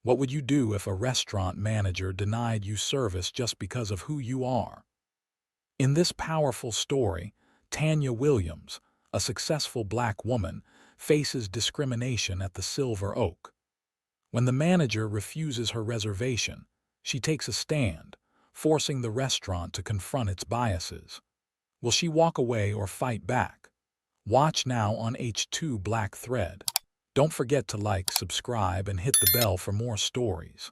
What would you do if a restaurant manager denied you service just because of who you are? In this powerful story, Tanya Williams, a successful black woman, faces discrimination at the Silver Oak. When the manager refuses her reservation, she takes a stand, forcing the restaurant to confront its biases. Will she walk away or fight back? Watch now on H2 Black Thread. Don't forget to like, subscribe, and hit the bell for more stories.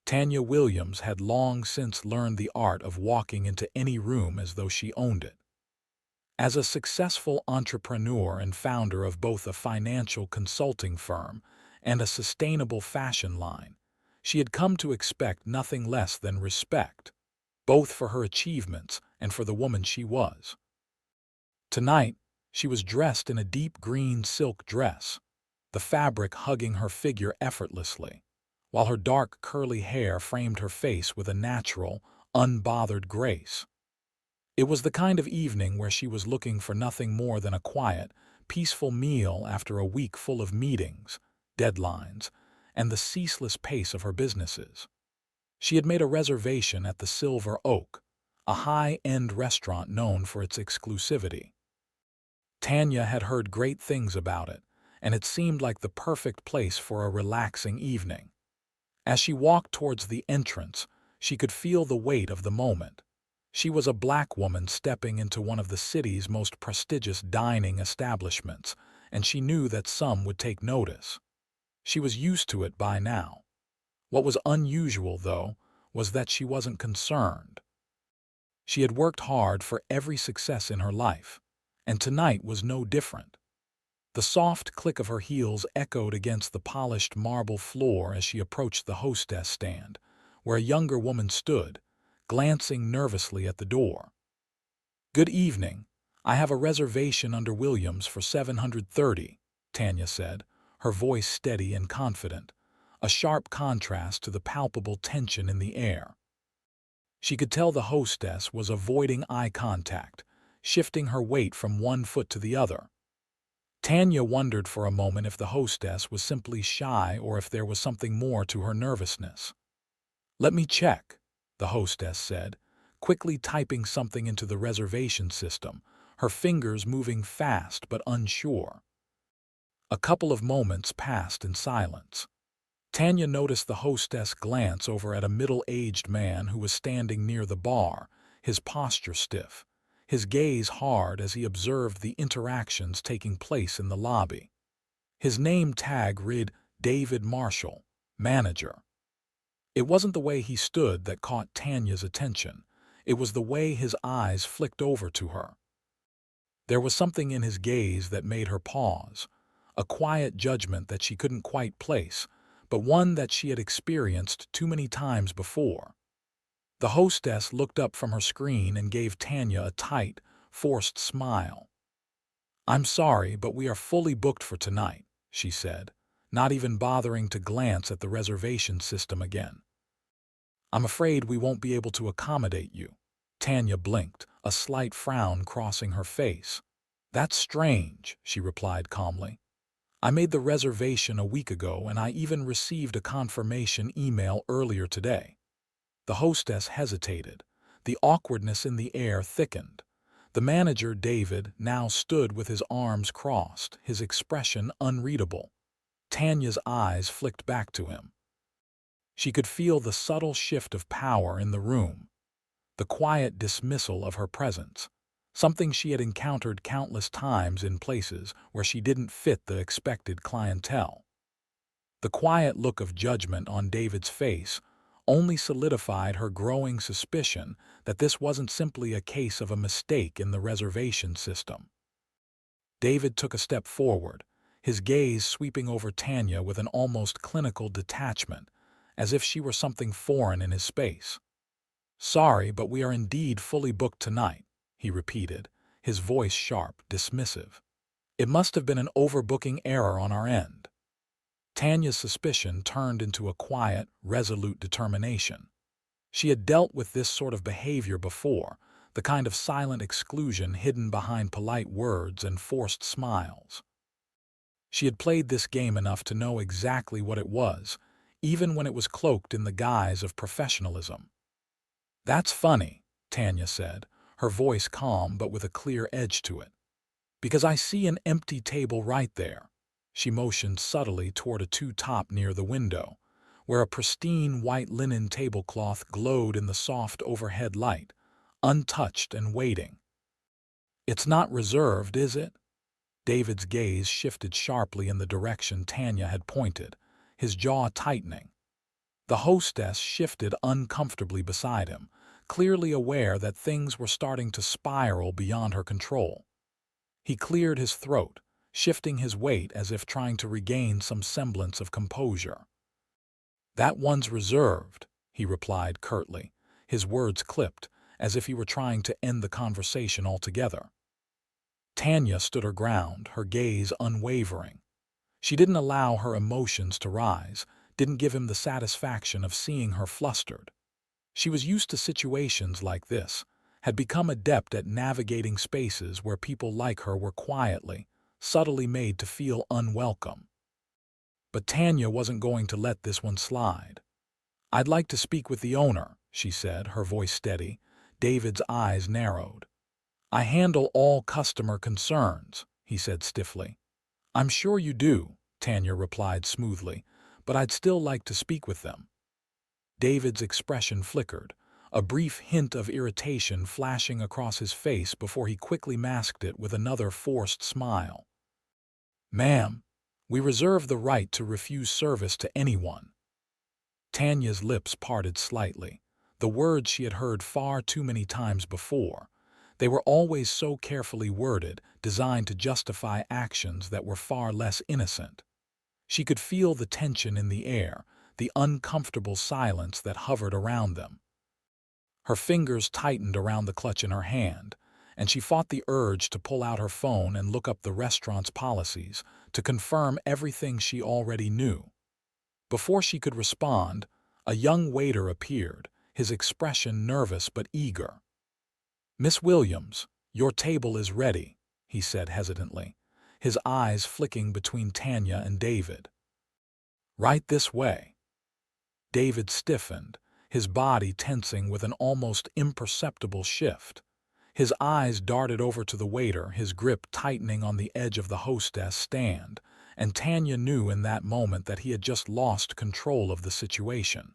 Tanya Williams had long since learned the art of walking into any room as though she owned it. As a successful entrepreneur and founder of both a financial consulting firm and a sustainable fashion line, she had come to expect nothing less than respect, both for her achievements and for the woman she was. Tonight, she was dressed in a deep green silk dress, the fabric hugging her figure effortlessly, while her dark curly hair framed her face with a natural, unbothered grace. It was the kind of evening where she was looking for nothing more than a quiet, peaceful meal after a week full of meetings, deadlines, and the ceaseless pace of her businesses. She had made a reservation at the Silver Oak, a high-end restaurant known for its exclusivity. Tanya had heard great things about it, and it seemed like the perfect place for a relaxing evening. As she walked towards the entrance, she could feel the weight of the moment. She was a black woman stepping into one of the city's most prestigious dining establishments, and she knew that some would take notice. She was used to it by now. What was unusual, though, was that she wasn't concerned. She had worked hard for every success in her life, and tonight was no different. The soft click of her heels echoed against the polished marble floor as she approached the hostess stand, where a younger woman stood, glancing nervously at the door. "Good evening. I have a reservation under Williams for 730, Tanya said, her voice steady and confident, a sharp contrast to the palpable tension in the air. She could tell the hostess was avoiding eye contact, shifting her weight from one foot to the other. Tanya wondered for a moment if the hostess was simply shy or if there was something more to her nervousness. "Let me check," the hostess said, quickly typing something into the reservation system, her fingers moving fast but unsure. A couple of moments passed in silence. Tanya noticed the hostess glance over at a middle-aged man who was standing near the bar, his posture stiff, his gaze hard as he observed the interactions taking place in the lobby. His name tag read David Marshall, manager. It wasn't the way he stood that caught Tanya's attention. It was the way his eyes flicked over to her. There was something in his gaze that made her pause, a quiet judgment that she couldn't quite place, but one that she had experienced too many times before. The hostess looked up from her screen and gave Tanya a tight, forced smile. "I'm sorry, but we are fully booked for tonight," she said, not even bothering to glance at the reservation system again. "I'm afraid we won't be able to accommodate you." Tanya blinked, a slight frown crossing her face. "That's strange," she replied calmly. "I made the reservation a week ago and I even received a confirmation email earlier today." The hostess hesitated. The awkwardness in the air thickened. The manager, David, now stood with his arms crossed, his expression unreadable. Tanya's eyes flicked back to him. She could feel the subtle shift of power in the room, the quiet dismissal of her presence, something she had encountered countless times in places where she didn't fit the expected clientele. The quiet look of judgment on David's face only solidified her growing suspicion that this wasn't simply a case of a mistake in the reservation system. David took a step forward, his gaze sweeping over Tanya with an almost clinical detachment, as if she were something foreign in his space. "Sorry, but we are indeed fully booked tonight," he repeated, his voice sharp, dismissive. "It must have been an overbooking error on our end." Tanya's suspicion turned into a quiet, resolute determination. She had dealt with this sort of behavior before, the kind of silent exclusion hidden behind polite words and forced smiles. She had played this game enough to know exactly what it was, even when it was cloaked in the guise of professionalism. "That's funny," Tanya said, her voice calm but with a clear edge to it. "Because I see an empty table right there." She motioned subtly toward a two-top near the window, where a pristine white linen tablecloth glowed in the soft overhead light, untouched and waiting. "It's not reserved, is it?" David's gaze shifted sharply in the direction Tanya had pointed, his jaw tightening. The hostess shifted uncomfortably beside him, clearly aware that things were starting to spiral beyond her control. He cleared his throat, shifting his weight as if trying to regain some semblance of composure. "That one's reserved," he replied curtly, his words clipped, as if he were trying to end the conversation altogether. Tanya stood her ground, her gaze unwavering. She didn't allow her emotions to rise, didn't give him the satisfaction of seeing her flustered. She was used to situations like this, had become adept at navigating spaces where people like her were quietly, subtly made to feel unwelcome. But Tanya wasn't going to let this one slide. "I'd like to speak with the owner," she said, her voice steady. David's eyes narrowed. "I handle all customer concerns," he said stiffly. "I'm sure you do," Tanya replied smoothly, "but I'd still like to speak with them." David's expression flickered, a brief hint of irritation flashing across his face before he quickly masked it with another forced smile. "Ma'am, we reserve the right to refuse service to anyone." Tanya's lips parted slightly, the words she had heard far too many times before. They were always so carefully worded, designed to justify actions that were far less innocent. She could feel the tension in the air, the uncomfortable silence that hovered around them. Her fingers tightened around the clutch in her hand, and she fought the urge to pull out her phone and look up the restaurant's policies, to confirm everything she already knew. Before she could respond, a young waiter appeared, his expression nervous but eager. "Miss Williams, your table is ready," he said hesitantly, his eyes flicking between Tanya and David. "Right this way." David stiffened, his body tensing with an almost imperceptible shift. His eyes darted over to the waiter, his grip tightening on the edge of the hostess stand, and Tanya knew in that moment that he had just lost control of the situation.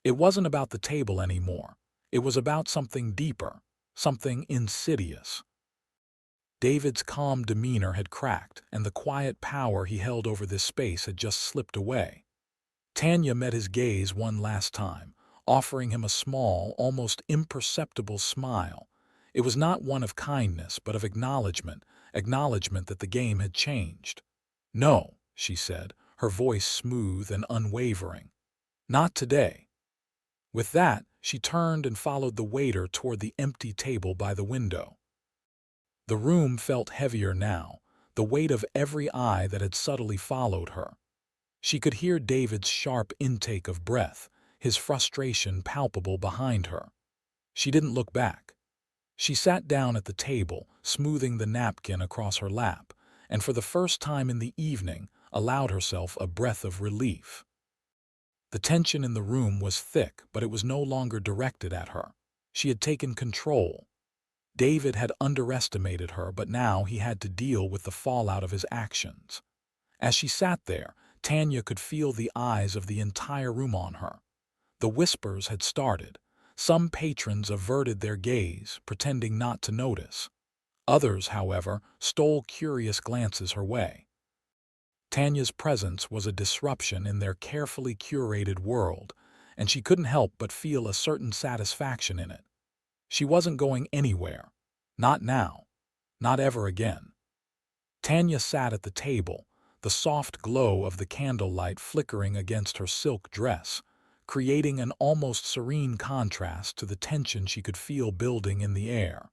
It wasn't about the table anymore. It was about something deeper, something insidious. David's calm demeanor had cracked, and the quiet power he held over this space had just slipped away. Tanya met his gaze one last time, offering him a small, almost imperceptible smile. It was not one of kindness, but of acknowledgement that the game had changed. "No," she said, her voice smooth and unwavering. "Not today." With that, she turned and followed the waiter toward the empty table by the window. The room felt heavier now, the weight of every eye that had subtly followed her. She could hear David's sharp intake of breath, his frustration palpable behind her. She didn't look back. She sat down at the table, smoothing the napkin across her lap, and for the first time in the evening allowed herself a breath of relief. The tension in the room was thick, but it was no longer directed at her. She had taken control. David had underestimated her, but now he had to deal with the fallout of his actions. As she sat there, Tanya could feel the eyes of the entire room on her. The whispers had started. Some patrons averted their gaze, pretending not to notice. Others, however, stole curious glances her way. Tanya's presence was a disruption in their carefully curated world, and she couldn't help but feel a certain satisfaction in it. She wasn't going anywhere. Not now. Not ever again. Tanya sat at the table, the soft glow of the candlelight flickering against her silk dress, creating an almost serene contrast to the tension she could feel building in the air.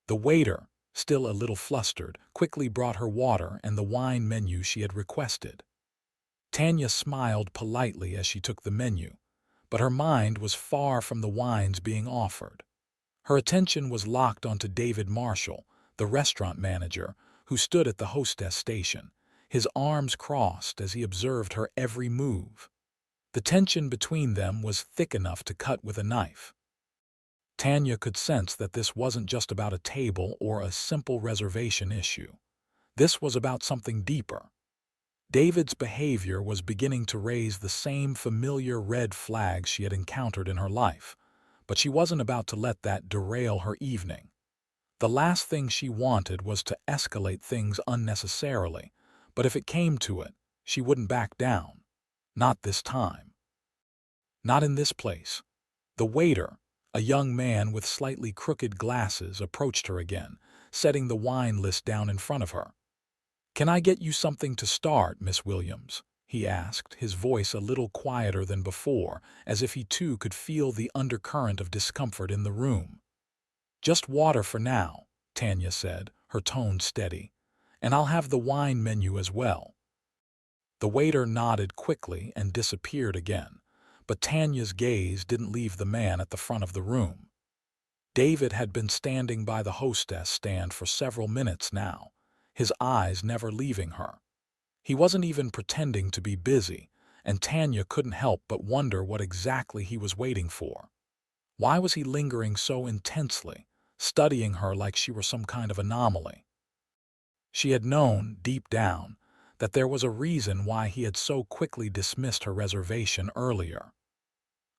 The waiter, still a little flustered, quickly brought her water and the wine menu she had requested. Tanya smiled politely as she took the menu, but her mind was far from the wines being offered. Her attention was locked onto David Marshall, the restaurant manager, who stood at the hostess station, his arms crossed as he observed her every move. The tension between them was thick enough to cut with a knife. Tanya could sense that this wasn't just about a table or a simple reservation issue. This was about something deeper. David's behavior was beginning to raise the same familiar red flags she had encountered in her life, but she wasn't about to let that derail her evening. The last thing she wanted was to escalate things unnecessarily, but if it came to it, she wouldn't back down. Not this time. Not in this place. The waiter, a young man with slightly crooked glasses, approached her again, setting the wine list down in front of her. "Can I get you something to start, Miss Williams?" he asked, his voice a little quieter than before, as if he too could feel the undercurrent of discomfort in the room. "Just water for now," Tanya said, her tone steady, "and I'll have the wine menu as well." The waiter nodded quickly and disappeared again, but Tanya's gaze didn't leave the man at the front of the room. David had been standing by the hostess stand for several minutes now, his eyes never leaving her. He wasn't even pretending to be busy, and Tanya couldn't help but wonder what exactly he was waiting for. Why was he lingering so intensely, studying her like she were some kind of anomaly? She had known, deep down, that there was a reason why he had so quickly dismissed her reservation earlier.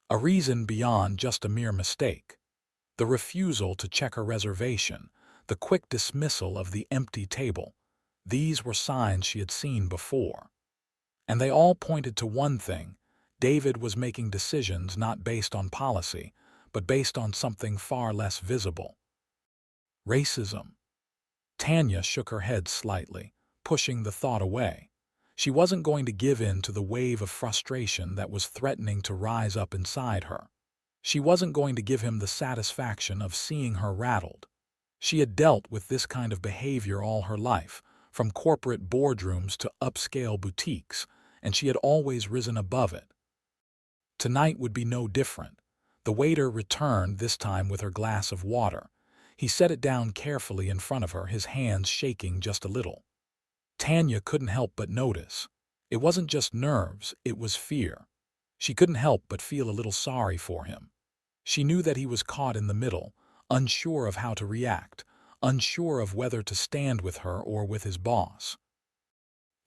A reason beyond just a mere mistake. The refusal to check her reservation, the quick dismissal of the empty table, these were signs she had seen before. And they all pointed to one thing: David was making decisions not based on policy, but based on something far less visible. Racism. Tanya shook her head slightly, pushing the thought away. She wasn't going to give in to the wave of frustration that was threatening to rise up inside her. She wasn't going to give him the satisfaction of seeing her rattled. She had dealt with this kind of behavior all her life, from corporate boardrooms to upscale boutiques, and she had always risen above it. Tonight would be no different. The waiter returned, this time with her glass of water. He set it down carefully in front of her, his hands shaking just a little. Tanya couldn't help but notice. It wasn't just nerves, it was fear. She couldn't help but feel a little sorry for him. She knew that he was caught in the middle, unsure of how to react, unsure of whether to stand with her or with his boss.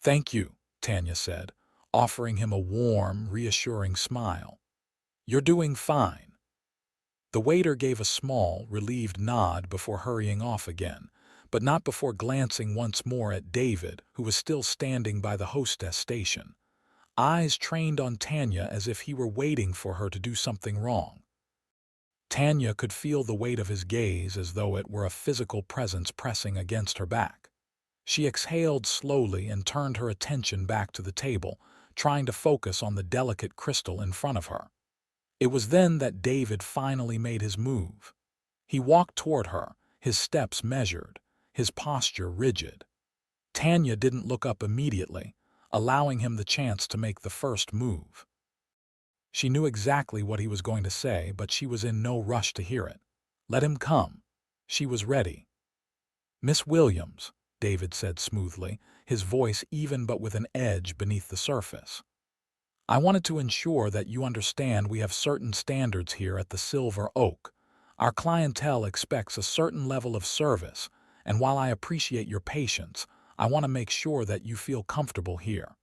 "Thank you," Tanya said, offering him a warm, reassuring smile. "You're doing fine." The waiter gave a small, relieved nod before hurrying off again, but not before glancing once more at David, who was still standing by the hostess station, eyes trained on Tanya as if he were waiting for her to do something wrong. Tanya could feel the weight of his gaze as though it were a physical presence pressing against her back. She exhaled slowly and turned her attention back to the table, trying to focus on the delicate crystal in front of her. It was then that David finally made his move. He walked toward her, his steps measured, his posture rigid. Tanya didn't look up immediately, allowing him the chance to make the first move. She knew exactly what he was going to say, but she was in no rush to hear it. Let him come. She was ready. "Miss Williams," David said smoothly, his voice even but with an edge beneath the surface. "I wanted to ensure that you understand we have certain standards here at the Silver Oak. Our clientele expects a certain level of service, and while I appreciate your patience, I want to make sure that you feel comfortable here."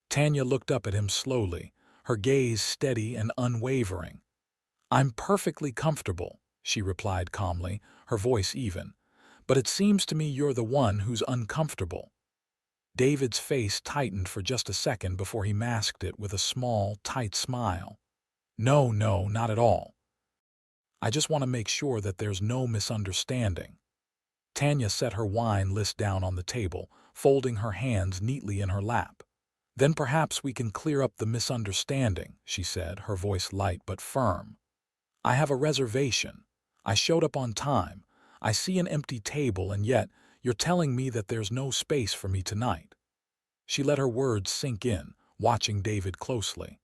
Tanya looked up at him slowly, her gaze steady and unwavering. "I'm perfectly comfortable," she replied calmly, her voice even, "but it seems to me you're the one who's uncomfortable." David's face tightened for just a second before he masked it with a small, tight smile. "No, not at all. I just want to make sure that there's no misunderstanding." Tanya set her wine list down on the table, folding her hands neatly in her lap. "Then perhaps we can clear up the misunderstanding," she said, her voice light but firm. "I have a reservation. I showed up on time. I see an empty table, and yet you're telling me that there's no space for me tonight." She let her words sink in, watching David closely.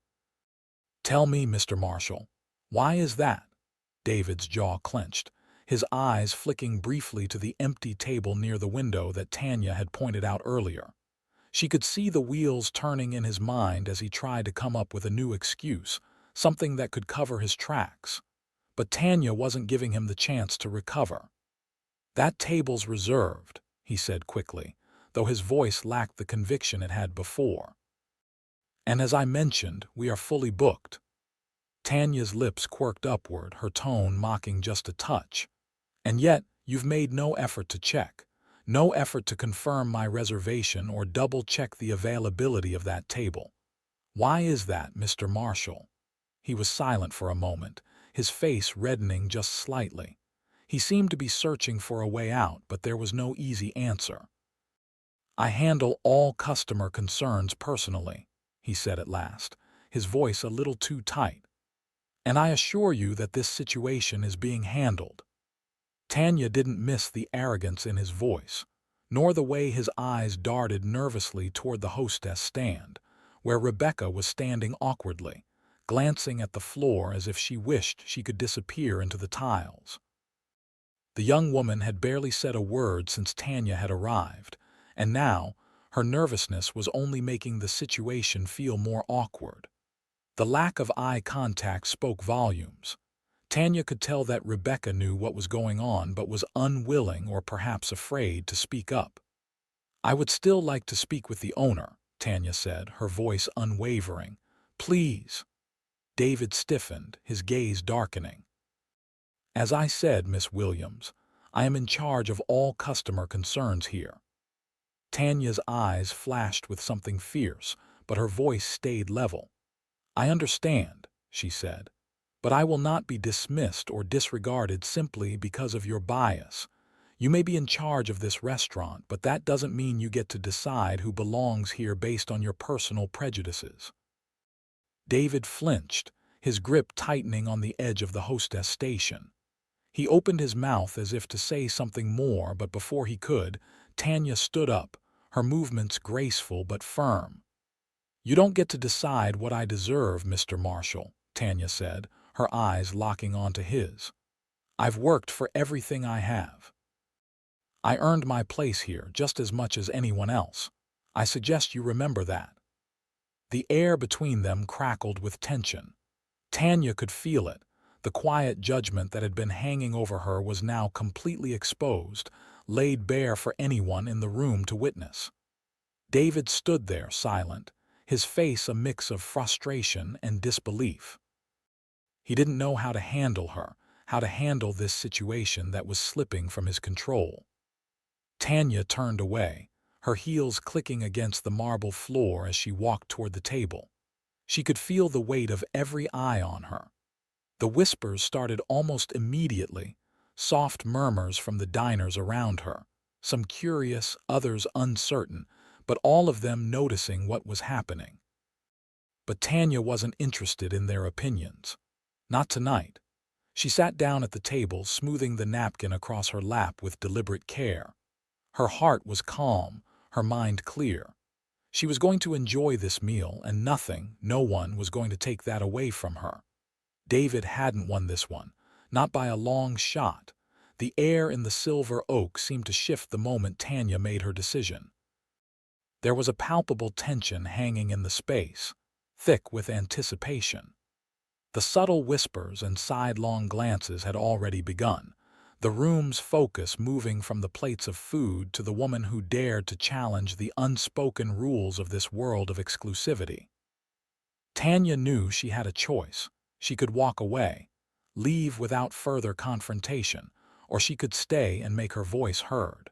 "Tell me, Mr. Marshall, why is that?" David's jaw clenched, his eyes flicking briefly to the empty table near the window that Tanya had pointed out earlier. She could see the wheels turning in his mind as he tried to come up with a new excuse, something that could cover his tracks. But Tanya wasn't giving him the chance to recover. "That table's reserved," he said quickly, though his voice lacked the conviction it had before. "And as I mentioned, we are fully booked." Tanya's lips quirked upward, her tone mocking just a touch. "And yet, you've made no effort to check. No effort to confirm my reservation or double-check the availability of that table. Why is that, Mr. Marshall?" He was silent for a moment, his face reddening just slightly. He seemed to be searching for a way out, but there was no easy answer. "I handle all customer concerns personally," he said at last, his voice a little too tight. "And I assure you that this situation is being handled." Tanya didn't miss the arrogance in his voice, nor the way his eyes darted nervously toward the hostess stand, where Rebecca was standing awkwardly, glancing at the floor as if she wished she could disappear into the tiles. The young woman had barely said a word since Tanya had arrived, and now her nervousness was only making the situation feel more awkward. The lack of eye contact spoke volumes. Tanya could tell that Rebecca knew what was going on but was unwilling or perhaps afraid to speak up. "I would still like to speak with the owner," Tanya said, her voice unwavering. "Please." David stiffened, his gaze darkening. "As I said, Miss Williams, I am in charge of all customer concerns here." Tanya's eyes flashed with something fierce, but her voice stayed level. "I understand," she said, "but I will not be dismissed or disregarded simply because of your bias. You may be in charge of this restaurant, but that doesn't mean you get to decide who belongs here based on your personal prejudices." David flinched, his grip tightening on the edge of the hostess station. He opened his mouth as if to say something more, but before he could, Tanya stood up, her movements graceful but firm. "You don't get to decide what I deserve, Mr. Marshall," Tanya said, her eyes locking onto his. "I've worked for everything I have. I earned my place here just as much as anyone else. I suggest you remember that." The air between them crackled with tension. Tanya could feel it. The quiet judgment that had been hanging over her was now completely exposed, laid bare for anyone in the room to witness. David stood there, silent, his face a mix of frustration and disbelief. He didn't know how to handle her, how to handle this situation that was slipping from his control. Tanya turned away, her heels clicking against the marble floor as she walked toward the table. She could feel the weight of every eye on her. The whispers started almost immediately, soft murmurs from the diners around her, some curious, others uncertain, but all of them noticing what was happening. But Tanya wasn't interested in their opinions. Not tonight. She sat down at the table, smoothing the napkin across her lap with deliberate care. Her heart was calm, her mind clear. She was going to enjoy this meal, and nothing, no one was going to take that away from her. David hadn't won this one, not by a long shot. The air in the Silver Oak seemed to shift the moment Tanya made her decision. There was a palpable tension hanging in the space, thick with anticipation. The subtle whispers and sidelong glances had already begun, the room's focus moving from the plates of food to the woman who dared to challenge the unspoken rules of this world of exclusivity. Tanya knew she had a choice. She could walk away, leave without further confrontation, or she could stay and make her voice heard.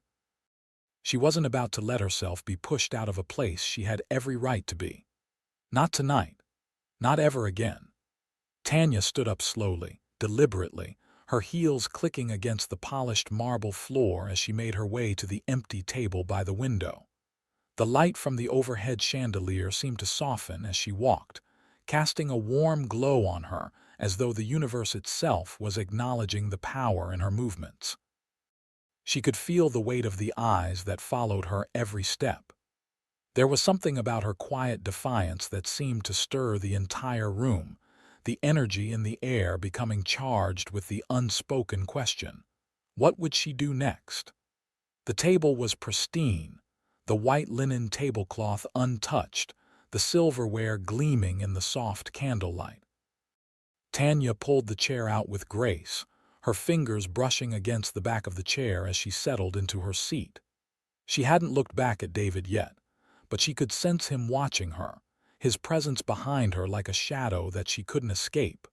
She wasn't about to let herself be pushed out of a place she had every right to be. Not tonight. Not ever again. Tanya stood up slowly, deliberately, her heels clicking against the polished marble floor as she made her way to the empty table by the window. The light from the overhead chandelier seemed to soften as she walked, casting a warm glow on her, as though the universe itself was acknowledging the power in her movements. She could feel the weight of the eyes that followed her every step. There was something about her quiet defiance that seemed to stir the entire room, the energy in the air becoming charged with the unspoken question. What would she do next? The table was pristine, the white linen tablecloth untouched, the silverware gleaming in the soft candlelight. Tanya pulled the chair out with grace, her fingers brushing against the back of the chair as she settled into her seat. She hadn't looked back at David yet, but she could sense him watching her, his presence behind her like a shadow that she couldn't escape.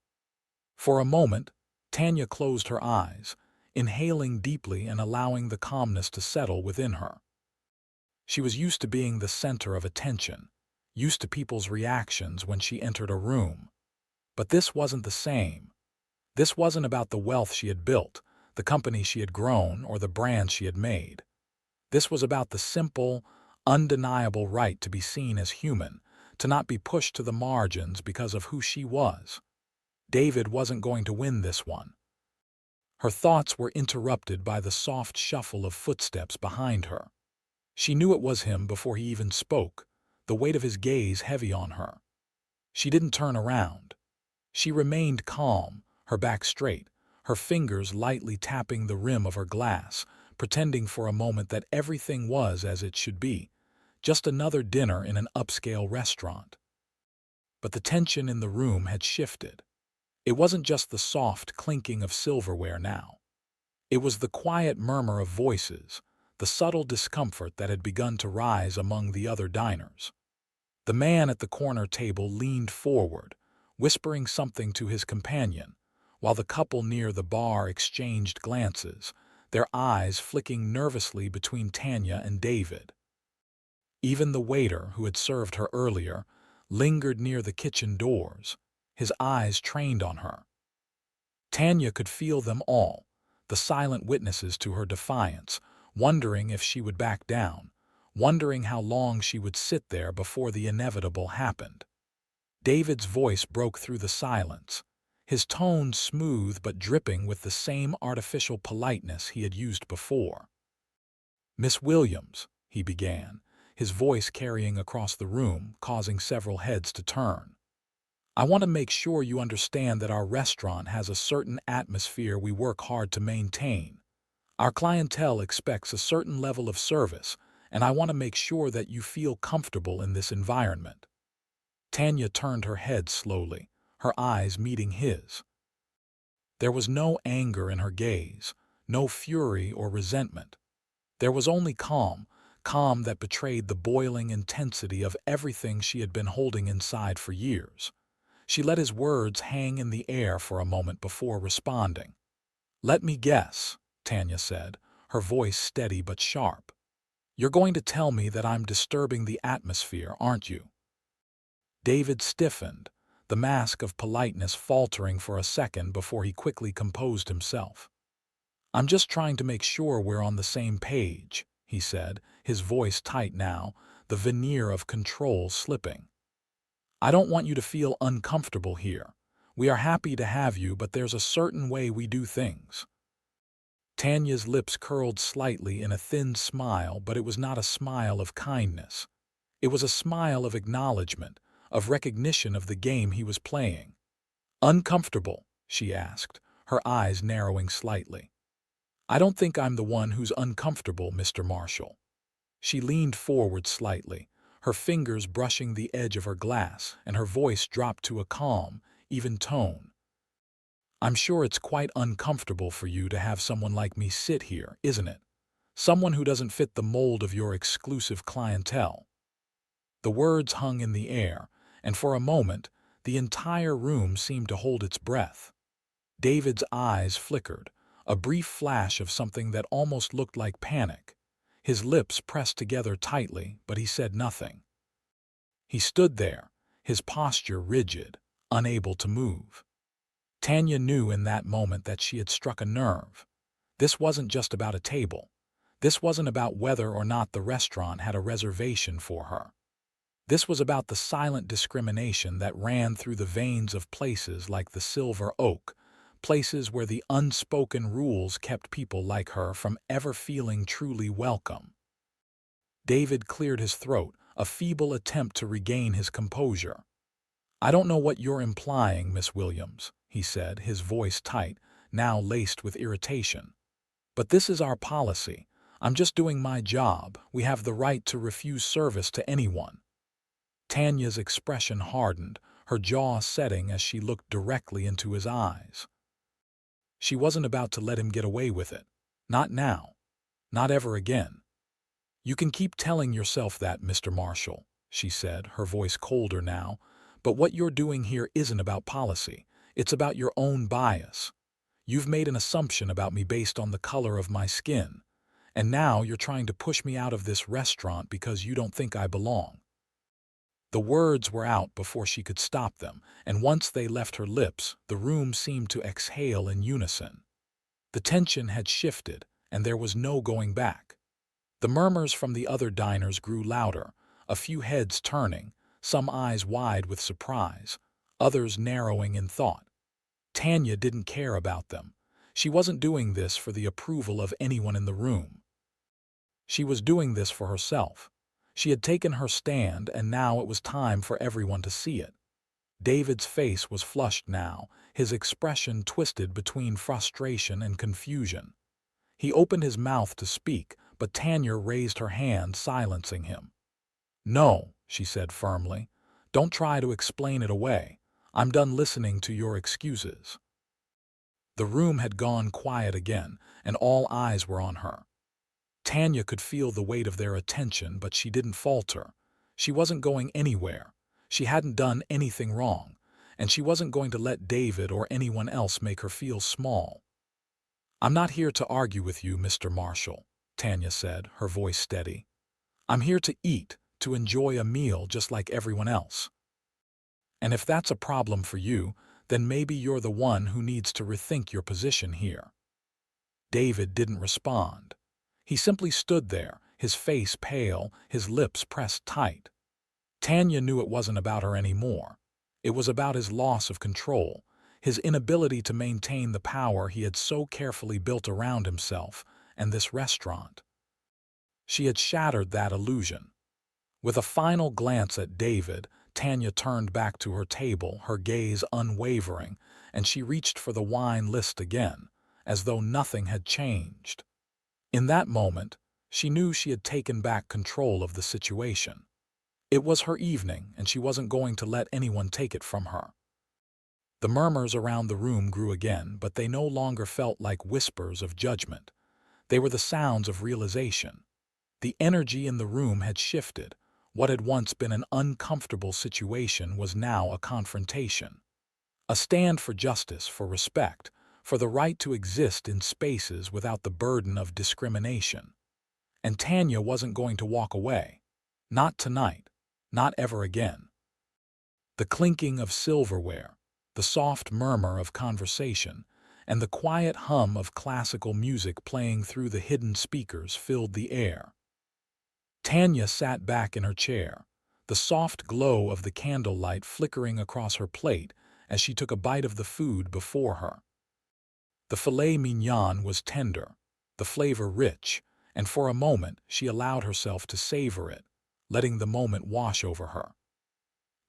For a moment, Tanya closed her eyes, inhaling deeply and allowing the calmness to settle within her. She was used to being the center of attention, used to people's reactions when she entered a room. But this wasn't the same. This wasn't about the wealth she had built, the company she had grown, or the brand she had made. This was about the simple, undeniable right to be seen as human, to not be pushed to the margins because of who she was. David wasn't going to win this one. Her thoughts were interrupted by the soft shuffle of footsteps behind her. She knew it was him before he even spoke, the weight of his gaze heavy on her. She didn't turn around. She remained calm, her back straight, her fingers lightly tapping the rim of her glass, pretending for a moment that everything was as it should be, just another dinner in an upscale restaurant. But the tension in the room had shifted. It wasn't just the soft clinking of silverware now. It was the quiet murmur of voices, the subtle discomfort that had begun to rise among the other diners. The man at the corner table leaned forward, whispering something to his companion, while the couple near the bar exchanged glances, their eyes flicking nervously between Tanya and David. Even the waiter, who had served her earlier, lingered near the kitchen doors, his eyes trained on her. Tanya could feel them all, the silent witnesses to her defiance, wondering if she would back down, wondering how long she would sit there before the inevitable happened. David's voice broke through the silence, his tone smooth but dripping with the same artificial politeness he had used before. "Miss Williams," he began, his voice carrying across the room, causing several heads to turn. "I want to make sure you understand that our restaurant has a certain atmosphere we work hard to maintain. Our clientele expects a certain level of service, and I want to make sure that you feel comfortable in this environment." Tanya turned her head slowly, her eyes meeting his. There was no anger in her gaze, no fury or resentment. There was only calm, calm that betrayed the boiling intensity of everything she had been holding inside for years. She let his words hang in the air for a moment before responding. "Let me guess," Tanya said, her voice steady but sharp. "You're going to tell me that I'm disturbing the atmosphere, aren't you?" David stiffened, the mask of politeness faltering for a second before he quickly composed himself. "I'm just trying to make sure we're on the same page," he said, his voice tight now, the veneer of control slipping. "I don't want you to feel uncomfortable here. We are happy to have you, but there's a certain way we do things." Tanya's lips curled slightly in a thin smile, but it was not a smile of kindness. It was a smile of acknowledgement, of recognition of the game he was playing. "Uncomfortable?" she asked, her eyes narrowing slightly. "I don't think I'm the one who's uncomfortable, Mr. Marshall." She leaned forward slightly, her fingers brushing the edge of her glass, and her voice dropped to a calm, even tone. "I'm sure it's quite uncomfortable for you to have someone like me sit here, isn't it? Someone who doesn't fit the mold of your exclusive clientele." The words hung in the air, and for a moment, the entire room seemed to hold its breath. David's eyes flickered, a brief flash of something that almost looked like panic. His lips pressed together tightly, but he said nothing. He stood there, his posture rigid, unable to move. Tanya knew in that moment that she had struck a nerve. This wasn't just about a table. This wasn't about whether or not the restaurant had a reservation for her. This was about the silent discrimination that ran through the veins of places like the Silver Oak, places where the unspoken rules kept people like her from ever feeling truly welcome. David cleared his throat, a feeble attempt to regain his composure. "I don't know what you're implying, Miss Williams," he said, his voice tight, now laced with irritation. "But this is our policy, I'm just doing my job. We have the right to refuse service to anyone." Tanya's expression hardened, her jaw setting as she looked directly into his eyes. She wasn't about to let him get away with it. Not now. Not ever again. "You can keep telling yourself that, Mr. Marshall," she said, her voice colder now, "but what you're doing here isn't about policy. It's about your own bias. You've made an assumption about me based on the color of my skin, and now you're trying to push me out of this restaurant because you don't think I belong." The words were out before she could stop them, and once they left her lips, the room seemed to exhale in unison. The tension had shifted, and there was no going back. The murmurs from the other diners grew louder, a few heads turning, some eyes wide with surprise, others narrowing in thought. Tanya didn't care about them. She wasn't doing this for the approval of anyone in the room. She was doing this for herself. She had taken her stand, and now it was time for everyone to see it. David's face was flushed now, his expression twisted between frustration and confusion. He opened his mouth to speak, but Tanya raised her hand, silencing him. "No," she said firmly. "Don't try to explain it away. I'm done listening to your excuses." The room had gone quiet again, and all eyes were on her. Tanya could feel the weight of their attention, but she didn't falter. She wasn't going anywhere. She hadn't done anything wrong, and she wasn't going to let David or anyone else make her feel small. "I'm not here to argue with you, Mr. Marshall," Tanya said, her voice steady. "I'm here to eat, to enjoy a meal just like everyone else. And if that's a problem for you, then maybe you're the one who needs to rethink your position here." David didn't respond. He simply stood there, his face pale, his lips pressed tight. Tanya knew it wasn't about her anymore. It was about his loss of control, his inability to maintain the power he had so carefully built around himself and this restaurant. She had shattered that illusion. With a final glance at David, Tanya turned back to her table, her gaze unwavering, and she reached for the wine list again, as though nothing had changed. In that moment, she knew she had taken back control of the situation. It was her evening, and she wasn't going to let anyone take it from her. The murmurs around the room grew again, but they no longer felt like whispers of judgment. They were the sounds of realization. The energy in the room had shifted. What had once been an uncomfortable situation was now a confrontation. A stand for justice, for respect, for the right to exist in spaces without the burden of discrimination. And Tanya wasn't going to walk away. Not tonight. Not ever again. The clinking of silverware, the soft murmur of conversation, and the quiet hum of classical music playing through the hidden speakers filled the air. Tanya sat back in her chair, the soft glow of the candlelight flickering across her plate as she took a bite of the food before her. The filet mignon was tender, the flavor rich, and for a moment she allowed herself to savor it, letting the moment wash over her.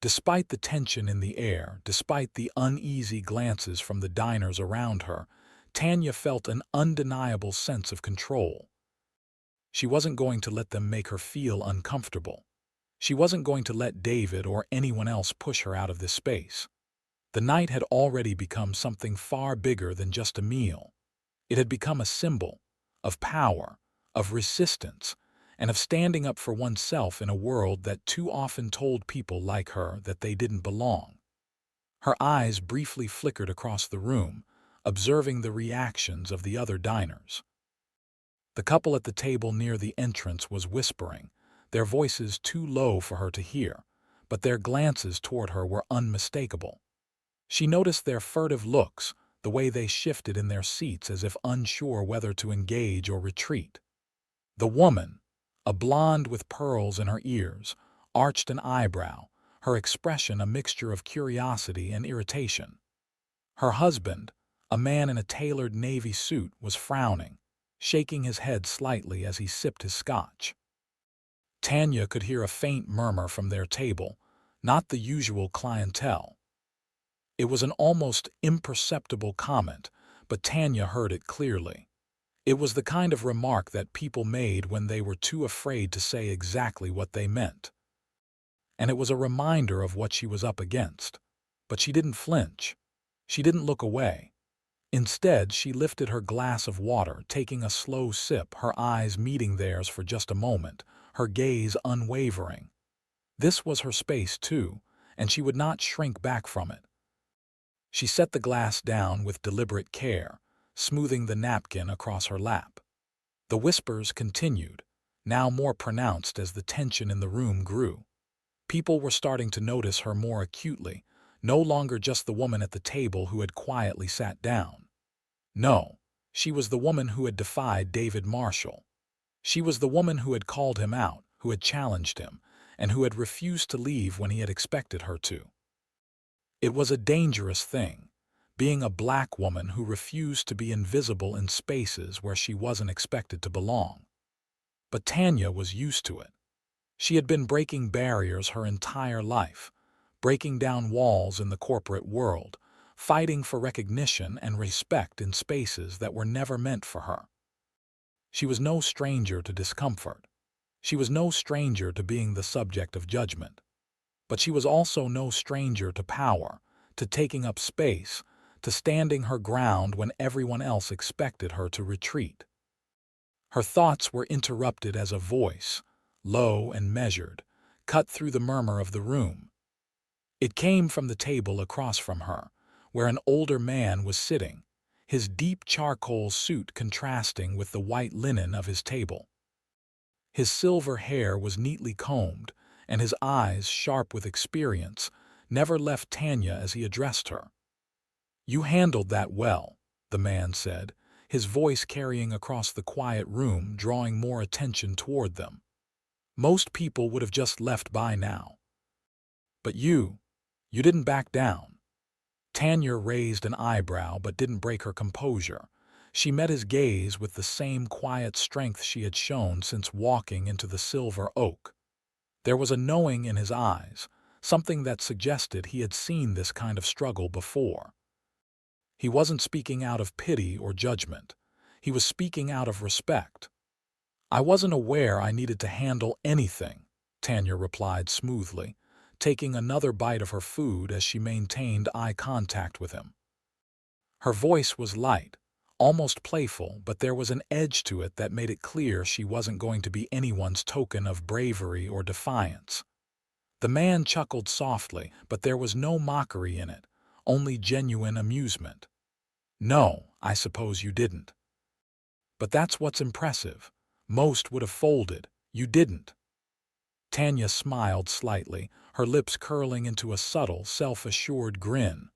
Despite the tension in the air, despite the uneasy glances from the diners around her, Tanya felt an undeniable sense of control. She wasn't going to let them make her feel uncomfortable. She wasn't going to let David or anyone else push her out of this space. The night had already become something far bigger than just a meal. It had become a symbol of power, of resistance, and of standing up for oneself in a world that too often told people like her that they didn't belong. Her eyes briefly flickered across the room, observing the reactions of the other diners. The couple at the table near the entrance was whispering, their voices too low for her to hear, but their glances toward her were unmistakable. She noticed their furtive looks, the way they shifted in their seats as if unsure whether to engage or retreat. The woman, a blonde with pearls in her ears, arched an eyebrow, her expression a mixture of curiosity and irritation. Her husband, a man in a tailored navy suit, was frowning, shaking his head slightly as he sipped his scotch. Tanya could hear a faint murmur from their table, not the usual clientele. It was an almost imperceptible comment, but Tanya heard it clearly. It was the kind of remark that people made when they were too afraid to say exactly what they meant. And it was a reminder of what she was up against. But she didn't flinch. She didn't look away. Instead, she lifted her glass of water, taking a slow sip, her eyes meeting theirs for just a moment, her gaze unwavering. This was her space, too, and she would not shrink back from it. She set the glass down with deliberate care, smoothing the napkin across her lap. The whispers continued, now more pronounced as the tension in the room grew. People were starting to notice her more acutely, no longer just the woman at the table who had quietly sat down. No, she was the woman who had defied David Marshall. She was the woman who had called him out, who had challenged him, and who had refused to leave when he had expected her to. It was a dangerous thing, being a black woman who refused to be invisible in spaces where she wasn't expected to belong. But Tanya was used to it. She had been breaking barriers her entire life, breaking down walls in the corporate world, fighting for recognition and respect in spaces that were never meant for her. She was no stranger to discomfort. She was no stranger to being the subject of judgment. But she was also no stranger to power, to taking up space, to standing her ground when everyone else expected her to retreat. Her thoughts were interrupted as a voice, low and measured, cut through the murmur of the room. It came from the table across from her, where an older man was sitting, his deep charcoal suit contrasting with the white linen of his table. His silver hair was neatly combed, and his eyes, sharp with experience, never left Tanya as he addressed her. "You handled that well," the man said, his voice carrying across the quiet room, drawing more attention toward them. "Most people would have just left by now. But you didn't back down." Tanya raised an eyebrow but didn't break her composure. She met his gaze with the same quiet strength she had shown since walking into the Silver Oak. There was a knowing in his eyes, something that suggested he had seen this kind of struggle before. He wasn't speaking out of pity or judgment. He was speaking out of respect. "I wasn't aware I needed to handle anything," Tanya replied smoothly, taking another bite of her food as she maintained eye contact with him. Her voice was light, almost playful, but there was an edge to it that made it clear she wasn't going to be anyone's token of bravery or defiance. The man chuckled softly, but there was no mockery in it, only genuine amusement. "No, I suppose you didn't. But that's what's impressive. Most would have folded. You didn't." Tanya smiled slightly, her lips curling into a subtle, self-assured grin.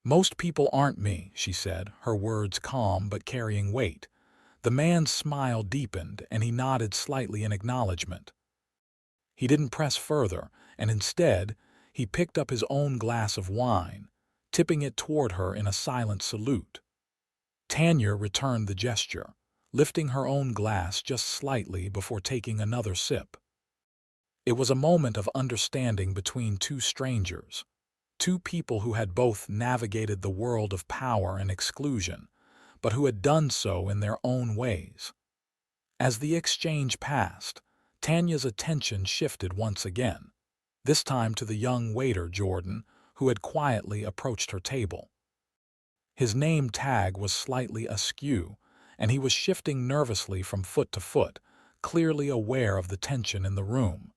"Most people aren't me," she said, her words calm but carrying weight. The man's smile deepened, and he nodded slightly in acknowledgement. He didn't press further, and instead, he picked up his own glass of wine, tipping it toward her in a silent salute. Tanya returned the gesture, lifting her own glass just slightly before taking another sip. It was a moment of understanding between two strangers, two people who had both navigated the world of power and exclusion, but who had done so in their own ways. As the exchange passed, Tanya's attention shifted once again, this time to the young waiter Jordan, who had quietly approached her table. His name tag was slightly askew, and he was shifting nervously from foot to foot, clearly aware of the tension in the room.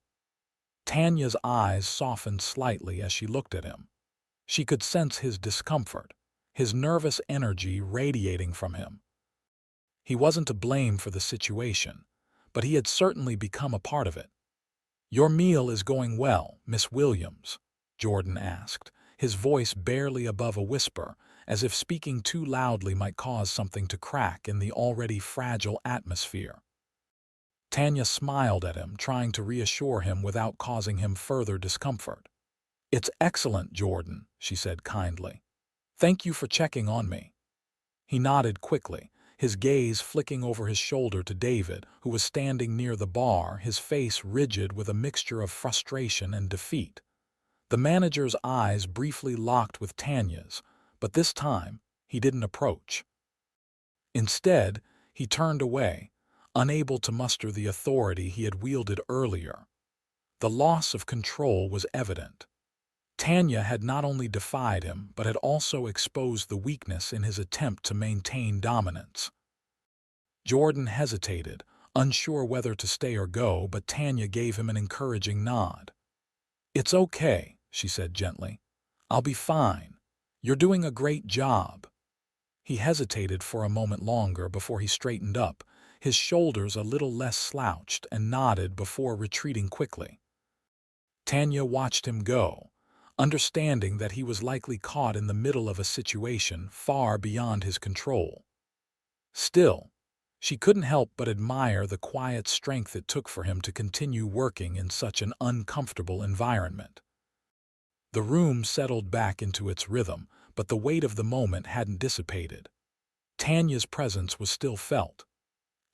Tanya's eyes softened slightly as she looked at him. She could sense his discomfort, his nervous energy radiating from him. He wasn't to blame for the situation, but he had certainly become a part of it. "Your meal is going well, Miss Williams?" Jordan asked, his voice barely above a whisper, as if speaking too loudly might cause something to crack in the already fragile atmosphere. Tanya smiled at him, trying to reassure him without causing him further discomfort. "It's excellent, Jordan," she said kindly. "Thank you for checking on me." He nodded quickly, his gaze flicking over his shoulder to David, who was standing near the bar, his face rigid with a mixture of frustration and defeat. The manager's eyes briefly locked with Tanya's, but this time he didn't approach. Instead, He turned away, unable to muster the authority he had wielded earlier. The loss of control was evident. Tanya had not only defied him, but had also exposed the weakness in his attempt to maintain dominance. Jordan hesitated, unsure whether to stay or go, but Tanya gave him an encouraging nod. "It's okay," she said gently. "I'll be fine. You're doing a great job." He hesitated for a moment longer before he straightened up, his shoulders a little less slouched, and nodded before retreating quickly. Tanya watched him go, understanding that he was likely caught in the middle of a situation far beyond his control. Still, she couldn't help but admire the quiet strength it took for him to continue working in such an uncomfortable environment. The room settled back into its rhythm, but the weight of the moment hadn't dissipated. Tanya's presence was still felt.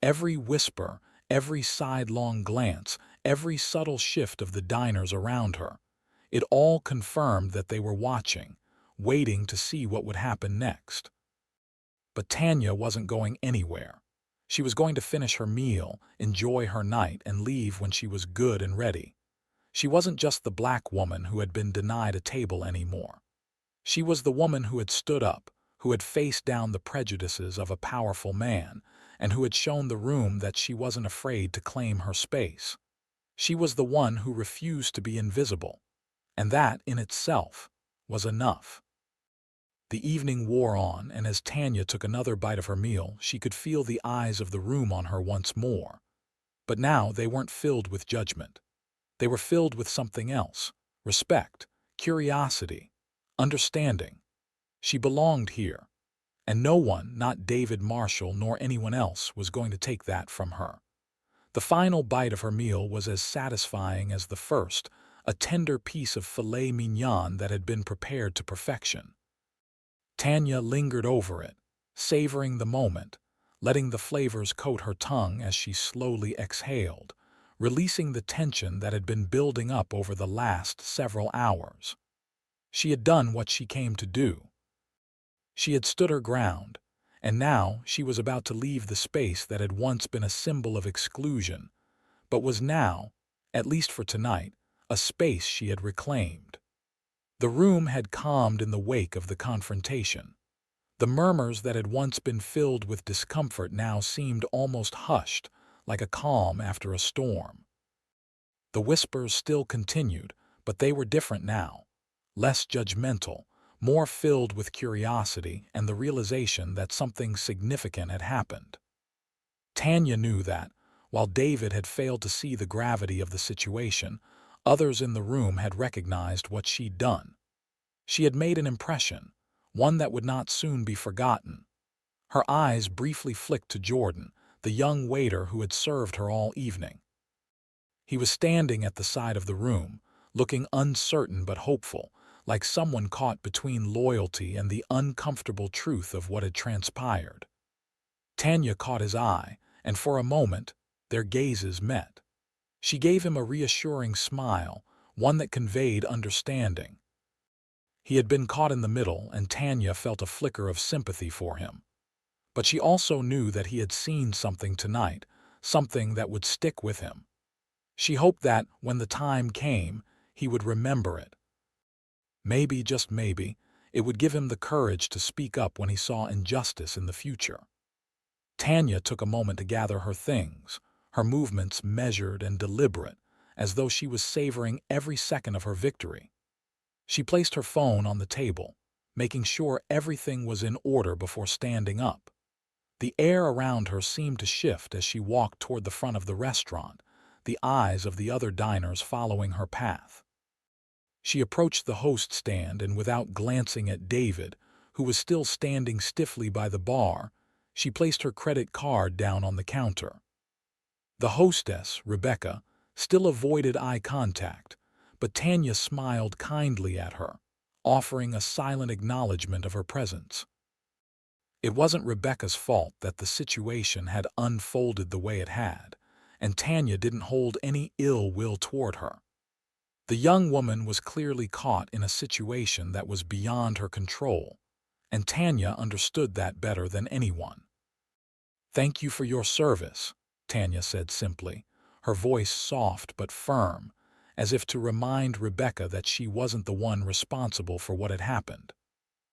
Every whisper, every sidelong glance, every subtle shift of the diners around her, it all confirmed that they were watching, waiting to see what would happen next. But Tanya wasn't going anywhere. She was going to finish her meal, enjoy her night, and leave when she was good and ready. She wasn't just the black woman who had been denied a table anymore. She was the woman who had stood up, who had faced down the prejudices of a powerful man, and who had shown the room that she wasn't afraid to claim her space. She was the one who refused to be invisible, and that, in itself, was enough. The evening wore on, and as Tanya took another bite of her meal, she could feel the eyes of the room on her once more. But now they weren't filled with judgment. They were filled with something else: respect, curiosity, understanding. She belonged here, and no one, not David Marshall nor anyone else, was going to take that from her. The final bite of her meal was as satisfying as the first, a tender piece of filet mignon that had been prepared to perfection. Tanya lingered over it, savoring the moment, letting the flavors coat her tongue as she slowly exhaled, releasing the tension that had been building up over the last several hours. She had done what she came to do. She had stood her ground, and now she was about to leave the space that had once been a symbol of exclusion, but was now, at least for tonight, a space she had reclaimed. The room had calmed in the wake of the confrontation. The murmurs that had once been filled with discomfort now seemed almost hushed, like a calm after a storm. The whispers still continued, but they were different now, less judgmental, more filled with curiosity and the realization that something significant had happened. Tanya knew that, while David had failed to see the gravity of the situation, others in the room had recognized what she'd done. She had made an impression, one that would not soon be forgotten. Her eyes briefly flicked to Jordan, the young waiter who had served her all evening. He was standing at the side of the room, looking uncertain but hopeful, like someone caught between loyalty and the uncomfortable truth of what had transpired. Tanya caught his eye, and for a moment, their gazes met. She gave him a reassuring smile, one that conveyed understanding. He had been caught in the middle, and Tanya felt a flicker of sympathy for him. But she also knew that he had seen something tonight, something that would stick with him. She hoped that, when the time came, he would remember it. Maybe, just maybe, it would give him the courage to speak up when he saw injustice in the future. Tanya took a moment to gather her things, her movements measured and deliberate, as though she was savoring every second of her victory. She placed her phone on the table, making sure everything was in order before standing up. The air around her seemed to shift as she walked toward the front of the restaurant, the eyes of the other diners following her path. She approached the host stand, and without glancing at David, who was still standing stiffly by the bar, she placed her credit card down on the counter. The hostess, Rebecca, still avoided eye contact, but Tanya smiled kindly at her, offering a silent acknowledgement of her presence. It wasn't Rebecca's fault that the situation had unfolded the way it had, and Tanya didn't hold any ill will toward her. The young woman was clearly caught in a situation that was beyond her control, and Tanya understood that better than anyone. "Thank you for your service," Tanya said simply, her voice soft but firm, as if to remind Rebecca that she wasn't the one responsible for what had happened.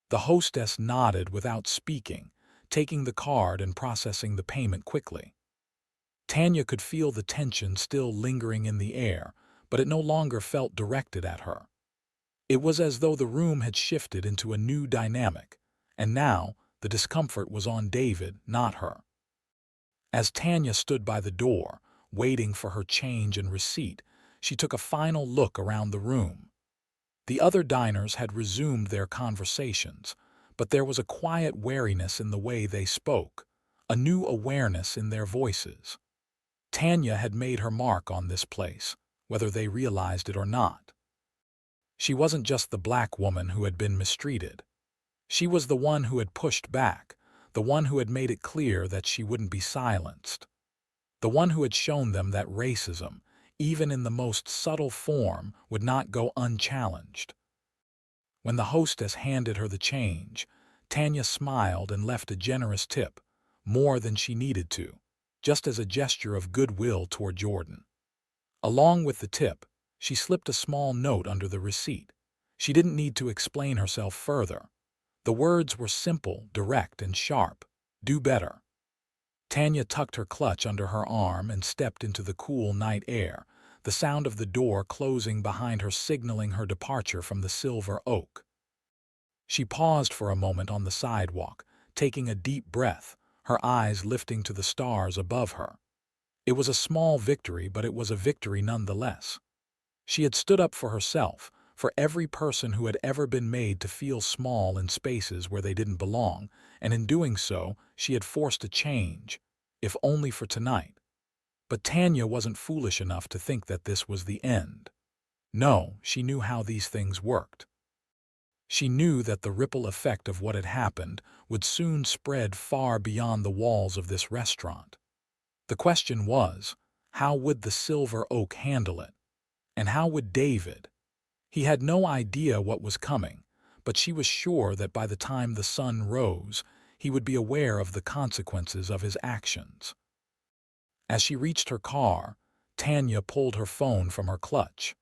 The hostess nodded without speaking, taking the card and processing the payment quickly. Tanya could feel the tension still lingering in the air, but it no longer felt directed at her. It was as though the room had shifted into a new dynamic, and now the discomfort was on David, not her. As Tanya stood by the door, waiting for her change and receipt, she took a final look around the room. The other diners had resumed their conversations, but there was a quiet wariness in the way they spoke, a new awareness in their voices. Tanya had made her mark on this place, whether they realized it or not. She wasn't just the black woman who had been mistreated. She was the one who had pushed back, the one who had made it clear that she wouldn't be silenced, the one who had shown them that racism, even in the most subtle form, would not go unchallenged. When the hostess handed her the change, Tanya smiled and left a generous tip, more than she needed to, just as a gesture of goodwill toward Jordan. Along with the tip, she slipped a small note under the receipt. She didn't need to explain herself further. The words were simple, direct, and sharp. Do better. Tanya tucked her clutch under her arm and stepped into the cool night air, the sound of the door closing behind her signaling her departure from the Silver Oak. She paused for a moment on the sidewalk, taking a deep breath, her eyes lifting to the stars above her. It was a small victory, but it was a victory nonetheless. She had stood up for herself, for every person who had ever been made to feel small in spaces where they didn't belong, and in doing so, she had forced a change, if only for tonight. But Tanya wasn't foolish enough to think that this was the end. No, she knew how these things worked. She knew that the ripple effect of what had happened would soon spread far beyond the walls of this restaurant. The question was, how would the Silver Oak handle it? And how would David? He had no idea what was coming, but she was sure that by the time the sun rose, he would be aware of the consequences of his actions. As she reached her car, Tanya pulled her phone from her clutch.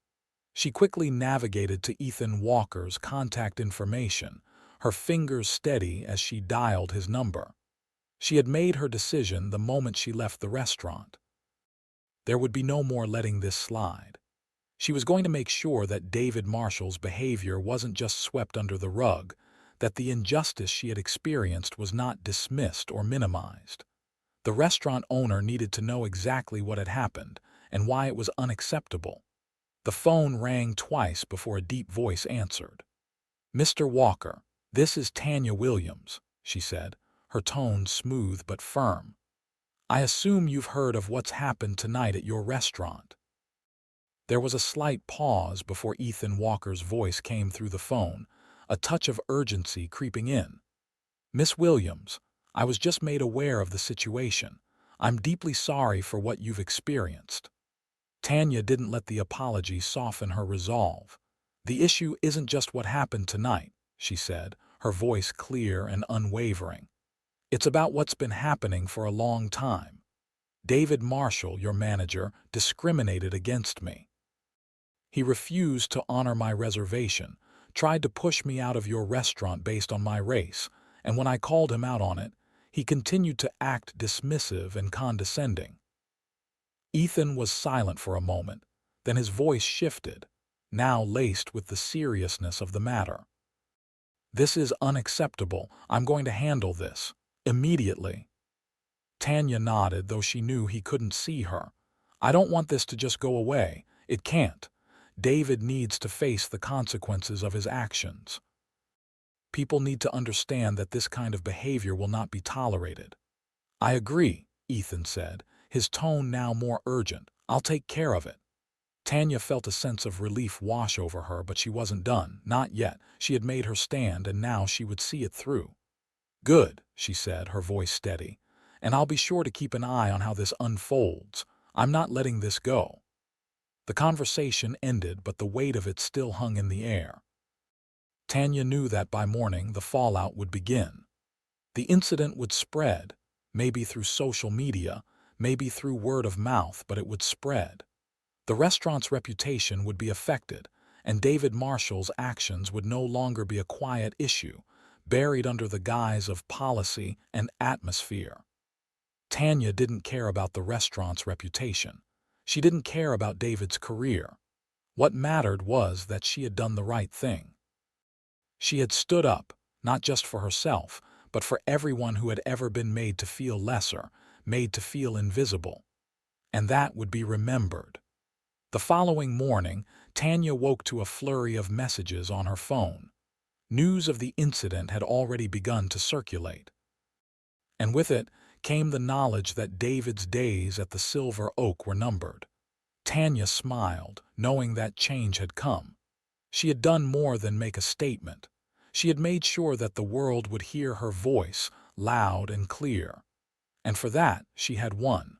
She quickly navigated to Ethan Walker's contact information, her fingers steady as she dialed his number. She had made her decision the moment she left the restaurant. There would be no more letting this slide. She was going to make sure that David Marshall's behavior wasn't just swept under the rug, that the injustice she had experienced was not dismissed or minimized. The restaurant owner needed to know exactly what had happened and why it was unacceptable. The phone rang twice before a deep voice answered. "Mr. Walker, this is Tanya Williams," she said, her tone smooth but firm. "I assume you've heard of what's happened tonight at your restaurant." There was a slight pause before Ethan Walker's voice came through the phone, a touch of urgency creeping in. "Miss Williams, I was just made aware of the situation. I'm deeply sorry for what you've experienced." Tanya didn't let the apology soften her resolve. "The issue isn't just what happened tonight," she said, her voice clear and unwavering. "It's about what's been happening for a long time. David Marshall, your manager, discriminated against me. He refused to honor my reservation, tried to push me out of your restaurant based on my race, and when I called him out on it, he continued to act dismissive and condescending." Ethan was silent for a moment, then his voice shifted, now laced with the seriousness of the matter. "This is unacceptable. I'm going to handle this immediately." Tanya nodded, though she knew he couldn't see her. "I don't want this to just go away. It can't. David needs to face the consequences of his actions. People need to understand that this kind of behavior will not be tolerated." "I agree," Ethan said, his tone now more urgent. "I'll take care of it." Tanya felt a sense of relief wash over her, but she wasn't done. Not yet. She had made her stand, and now she would see it through. "Good," she said, her voice steady. "And I'll be sure to keep an eye on how this unfolds. I'm not letting this go." The conversation ended, but the weight of it still hung in the air. Tanya knew that by morning the fallout would begin. The incident would spread, maybe through social media, maybe through word of mouth, but it would spread. The restaurant's reputation would be affected, and David Marshall's actions would no longer be a quiet issue, buried under the guise of policy and atmosphere. Tanya didn't care about the restaurant's reputation. She didn't care about David's career. What mattered was that she had done the right thing. She had stood up, not just for herself, but for everyone who had ever been made to feel lesser, made to feel invisible. And that would be remembered. The following morning, Tanya woke to a flurry of messages on her phone. News of the incident had already begun to circulate. And with it came the knowledge that David's days at the Silver Oak were numbered. Tanya smiled, knowing that change had come. She had done more than make a statement. She had made sure that the world would hear her voice, loud and clear. And for that, she had won.